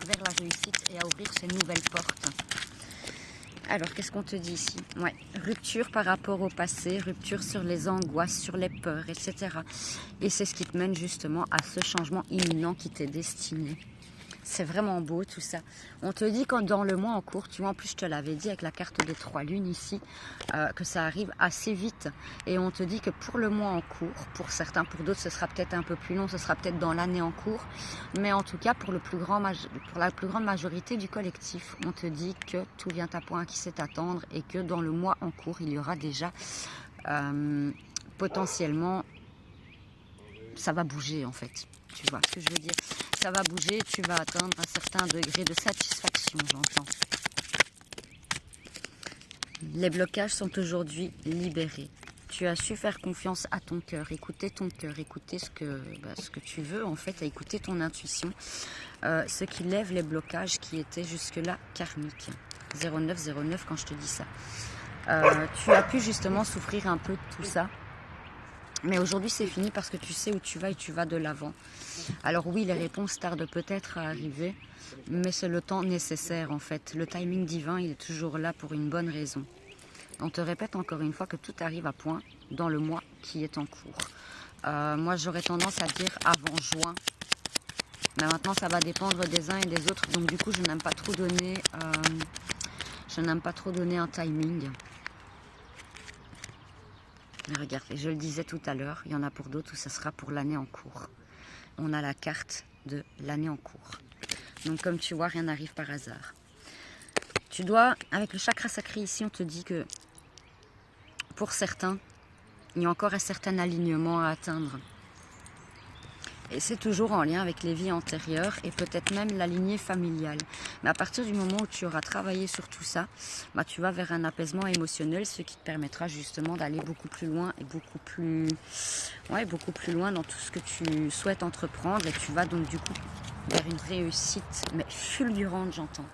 vers la réussite et à ouvrir ces nouvelles portes. Alors, qu'est-ce qu'on te dit ici? Ouais, rupture par rapport au passé, rupture sur les angoisses, sur les peurs, etc. Et c'est ce qui te mène justement à ce changement imminent qui t'est destiné. C'est vraiment beau tout ça. On te dit que dans le mois en cours, tu vois, en plus je te l'avais dit avec la carte des 3 lunes ici, que ça arrive assez vite. Et on te dit que pour le mois en cours, pour certains, pour d'autres ce sera peut-être un peu plus long, ce sera peut-être dans l'année en cours. Mais en tout cas, pour la plus grande majorité du collectif, on te dit que tout vient à point, qui sait attendre et que dans le mois en cours, il y aura déjà potentiellement, ça va bouger en fait. Tu vois ce que je veux dire? Ça va bouger, tu vas atteindre un certain degré de satisfaction, j'entends. Les blocages sont aujourd'hui libérés. Tu as su faire confiance à ton cœur, écouter ce que tu veux en fait, à écouter ton intuition, ce qui lève les blocages qui étaient jusque-là karmiques. 0909 quand je te dis ça. Tu as pu justement souffrir un peu de tout ça. Mais aujourd'hui, c'est fini parce que tu sais où tu vas et tu vas de l'avant. Alors oui, les réponses tardent peut-être à arriver, mais c'est le temps nécessaire en fait. Le timing divin, il est toujours là pour une bonne raison. On te répète encore une fois que tout arrive à point dans le mois qui est en cours. Moi, j'aurais tendance à dire avant juin. Mais maintenant, ça va dépendre des uns et des autres. Donc du coup, je n'aime pas trop donner un timing. Mais regarde, je le disais tout à l'heure, il y en a pour d'autres où ça sera pour l'année en cours. On a la carte de l'année en cours. Donc comme tu vois, rien n'arrive par hasard. Tu dois, avec le chakra sacré ici, on te dit que pour certains, il y a encore un certain alignement à atteindre. Et c'est toujours en lien avec les vies antérieures et peut-être même la lignée familiale. Mais à partir du moment où tu auras travaillé sur tout ça, tu vas vers un apaisement émotionnel, ce qui te permettra justement d'aller beaucoup plus loin et beaucoup plus loin dans tout ce que tu souhaites entreprendre. Et tu vas donc du coup vers une réussite, mais fulgurante, j'entends.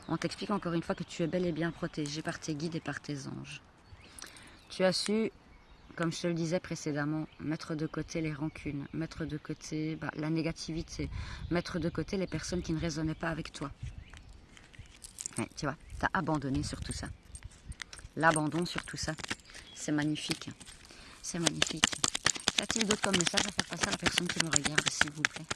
On t'explique encore une fois que tu es bel et bien protégé par tes guides et par tes anges. Tu as su, comme je te le disais précédemment, mettre de côté les rancunes, mettre de côté la négativité, mettre de côté les personnes qui ne résonnaient pas avec toi. Ouais, tu vois, tu as abandonné sur tout ça. L'abandon sur tout ça, c'est magnifique. C'est magnifique. Y a-t-il d'autres comme message à faire passer à la personne qui me regarde, s'il vous plaît?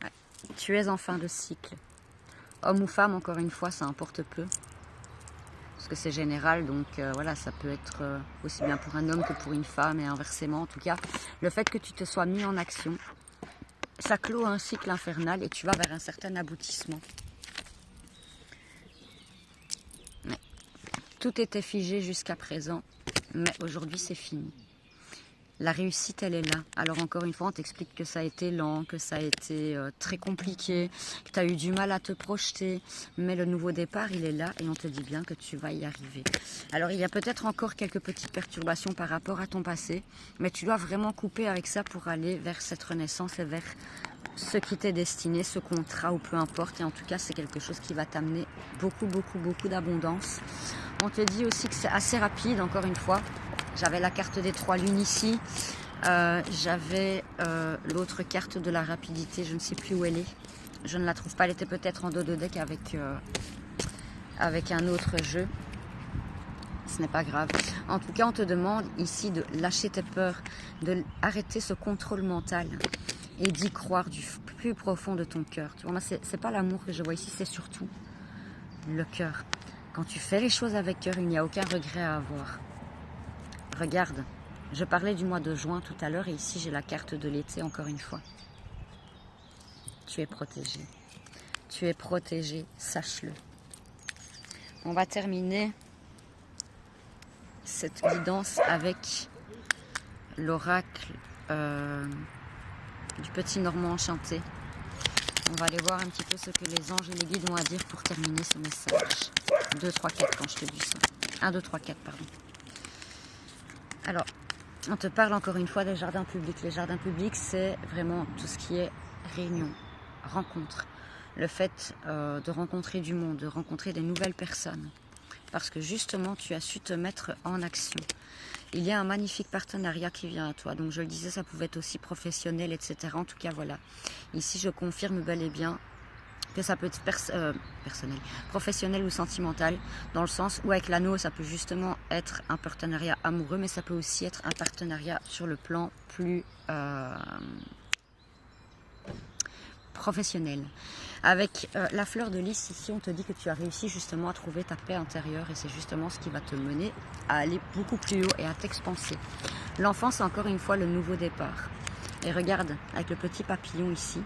Ouais. Tu es en fin de cycle. Homme ou femme, encore une fois, ça importe peu. Parce que c'est général, donc voilà, ça peut être aussi bien pour un homme que pour une femme et inversement. En tout cas, le fait que tu te sois mis en action, ça clôt un cycle infernal et tu vas vers un certain aboutissement. Ouais. Tout était figé jusqu'à présent, mais aujourd'hui c'est fini. La réussite, elle est là. Alors encore une fois, on t'explique que ça a été lent, que ça a été très compliqué, que tu as eu du mal à te projeter. Mais le nouveau départ, il est là et on te dit bien que tu vas y arriver. Alors il y a peut-être encore quelques petites perturbations par rapport à ton passé, mais tu dois vraiment couper avec ça pour aller vers cette renaissance et vers ce qui t'est destiné, ce contrat ou peu importe. Et en tout cas, c'est quelque chose qui va t'amener beaucoup, beaucoup, beaucoup d'abondance. On te dit aussi que c'est assez rapide, encore une fois. J'avais la carte des 3 lunes ici. J'avais l'autre carte de la rapidité. Je ne sais plus où elle est. Je ne la trouve pas. Elle était peut-être en dos de deck avec un autre jeu. Ce n'est pas grave. En tout cas, on te demande ici de lâcher tes peurs, de arrêter ce contrôle mental et d'y croire du plus profond de ton cœur. Tu vois, c'est pas l'amour que je vois ici, c'est surtout le cœur. Quand tu fais les choses avec cœur, il n'y a aucun regret à avoir. Regarde, je parlais du mois de juin tout à l'heure et ici j'ai la carte de l'été encore une fois. Tu es protégé. Tu es protégé, sache-le. On va terminer cette guidance avec l'oracle du petit Normand enchanté. On va aller voir un petit peu ce que les anges et les guides ont à dire pour terminer ce message. 2, 3, 4 quand je te dis ça. 1, 2, 3, 4, pardon. Alors, on te parle encore une fois des jardins publics. Les jardins publics, c'est vraiment tout ce qui est réunion, rencontre. Le fait de rencontrer du monde, de rencontrer des nouvelles personnes. Parce que justement, tu as su te mettre en action. Il y a un magnifique partenariat qui vient à toi. Donc je le disais, ça pouvait être aussi professionnel, etc. En tout cas, voilà. Ici, je confirme bel et bien que ça peut être personnel, professionnel ou sentimental, dans le sens où avec l'anneau, ça peut justement être un partenariat amoureux, mais ça peut aussi être un partenariat sur le plan plus professionnel. Avec la fleur de lys, ici, on te dit que tu as réussi justement à trouver ta paix intérieure et c'est justement ce qui va te mener à aller beaucoup plus haut et à t'expanser. L'enfant, c'est encore une fois le nouveau départ. Et regarde, avec le petit papillon ici,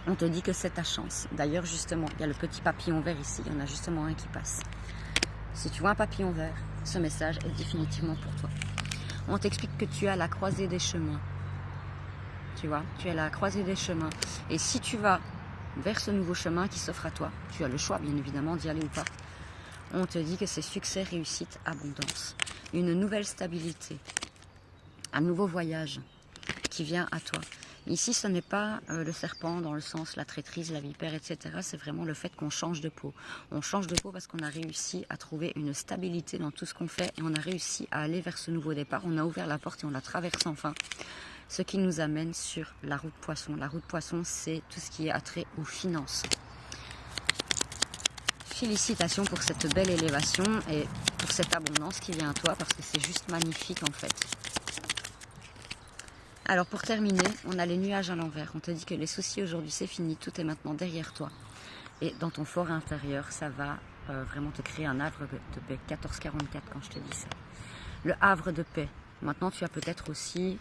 on te dit que c'est ta chance. D'ailleurs, justement, il y a le petit papillon vert ici. Il y en a justement un qui passe. Si tu vois un papillon vert, ce message est définitivement pour toi. On t'explique que tu es à la croisée des chemins. Tu vois, tu es à la croisée des chemins. Et si tu vas vers ce nouveau chemin qui s'offre à toi, tu as le choix, bien évidemment, d'y aller ou pas. On te dit que c'est succès, réussite, abondance. Une nouvelle stabilité. Un nouveau voyage qui vient à toi. Ici, ce n'est pas le serpent dans le sens la traîtrise, la vipère, etc. C'est vraiment le fait qu'on change de peau. On change de peau parce qu'on a réussi à trouver une stabilité dans tout ce qu'on fait et on a réussi à aller vers ce nouveau départ. On a ouvert la porte et on la traverse enfin. Ce qui nous amène sur la roue de poisson. La roue de poisson, c'est tout ce qui est attrait aux finances. Félicitations pour cette belle élévation et pour cette abondance qui vient à toi parce que c'est juste magnifique en fait. Alors pour terminer, on a les nuages à l'envers. On te dit que les soucis aujourd'hui c'est fini, tout est maintenant derrière toi. Et dans ton fort intérieur, ça va vraiment te créer un havre de paix. 1444 quand je te dis ça. Le havre de paix. Maintenant tu vas peut-être aussi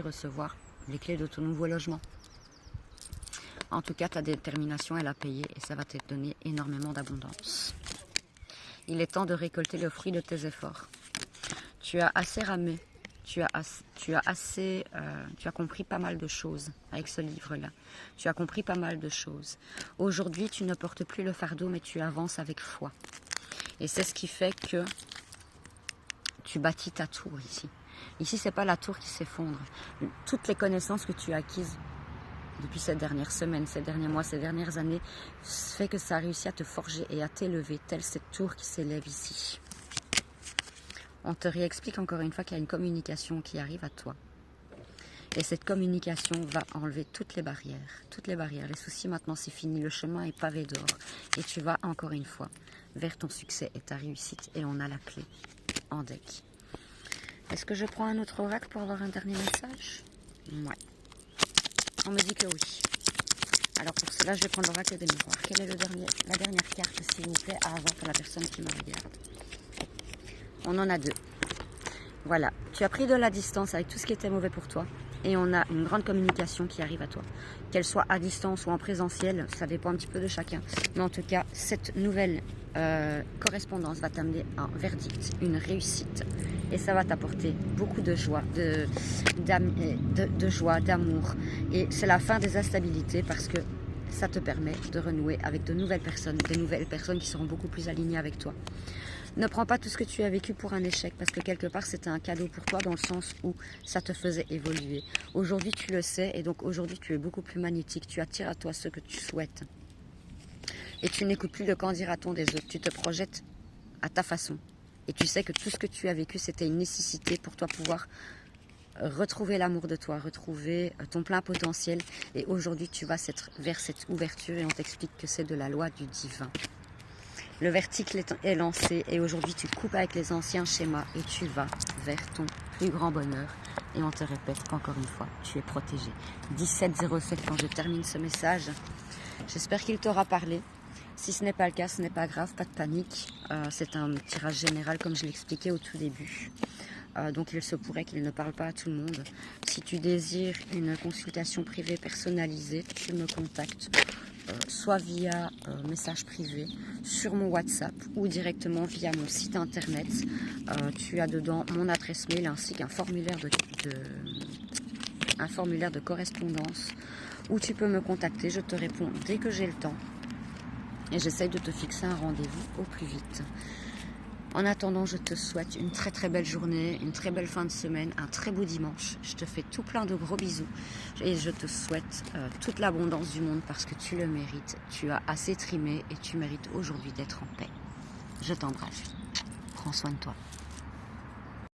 recevoir les clés de ton nouveau logement. En tout cas, ta détermination elle a payé et ça va te donner énormément d'abondance. Il est temps de récolter le fruit de tes efforts. Tu as assez ramé. Tu as compris pas mal de choses avec ce livre-là. Tu as compris pas mal de choses. Aujourd'hui, tu ne portes plus le fardeau, mais tu avances avec foi. Et c'est ce qui fait que tu bâtis ta tour ici. Ici, c'est pas la tour qui s'effondre. Toutes les connaissances que tu as acquises depuis ces dernières semaines, ces derniers mois, ces dernières années, fait que ça a réussi à te forger et à t'élever, telle cette tour qui s'élève ici. On te réexplique encore une fois qu'il y a une communication qui arrive à toi. Et cette communication va enlever toutes les barrières. Toutes les barrières. Les soucis, maintenant, c'est fini. Le chemin est pavé d'or. Et tu vas, encore une fois, vers ton succès et ta réussite. Et on a la clé en deck. Est-ce que je prends un autre oracle pour avoir un dernier message? Ouais. On me dit que oui. Alors pour cela, je vais prendre l'oracle des miroirs. Quelle est la dernière carte, s'il vous plaît, à avoir pour la personne qui me regarde? On en a deux. Voilà, tu as pris de la distance avec tout ce qui était mauvais pour toi et on a une grande communication qui arrive à toi. Qu'elle soit à distance ou en présentiel, ça dépend un petit peu de chacun. Mais en tout cas, cette nouvelle correspondance va t'amener un verdict, une réussite. Et ça va t'apporter beaucoup de joie, de joie, d'amour. Et c'est la fin des instabilités parce que ça te permet de renouer avec de nouvelles personnes, des nouvelles personnes qui seront beaucoup plus alignées avec toi. Ne prends pas tout ce que tu as vécu pour un échec parce que quelque part c'était un cadeau pour toi dans le sens où ça te faisait évoluer. Aujourd'hui tu le sais et donc aujourd'hui tu es beaucoup plus magnétique. Tu attires à toi ce que tu souhaites. Et tu n'écoutes plus le qu'en dira-t-on des autres. Tu te projettes à ta façon. Et tu sais que tout ce que tu as vécu c'était une nécessité pour toi pouvoir retrouver l'amour de toi, retrouver ton plein potentiel. Et aujourd'hui tu vas vers cette ouverture et on t'explique que c'est de la loi du divin. Le vertical est lancé et aujourd'hui tu coupes avec les anciens schémas et tu vas vers ton plus grand bonheur. Et on te répète qu'encore une fois, tu es protégé. 1707 quand je termine ce message. J'espère qu'il t'aura parlé. Si ce n'est pas le cas, ce n'est pas grave, pas de panique. C'est un tirage général comme je l'expliquais au tout début. Donc il se pourrait qu'il ne parle pas à tout le monde. Si tu désires une consultation privée personnalisée, tu me contactes. Soit via message privé sur mon WhatsApp ou directement via mon site internet. Tu as dedans mon adresse mail ainsi qu'un formulaire de correspondance où tu peux me contacter. Je te réponds dès que j'ai le temps et j'essaye de te fixer un rendez-vous au plus vite. En attendant, je te souhaite une très très belle journée, une très belle fin de semaine, un très beau dimanche. Je te fais tout plein de gros bisous et je te souhaite toute l'abondance du monde parce que tu le mérites. Tu as assez trimé et tu mérites aujourd'hui d'être en paix. Je t'embrasse. Prends soin de toi.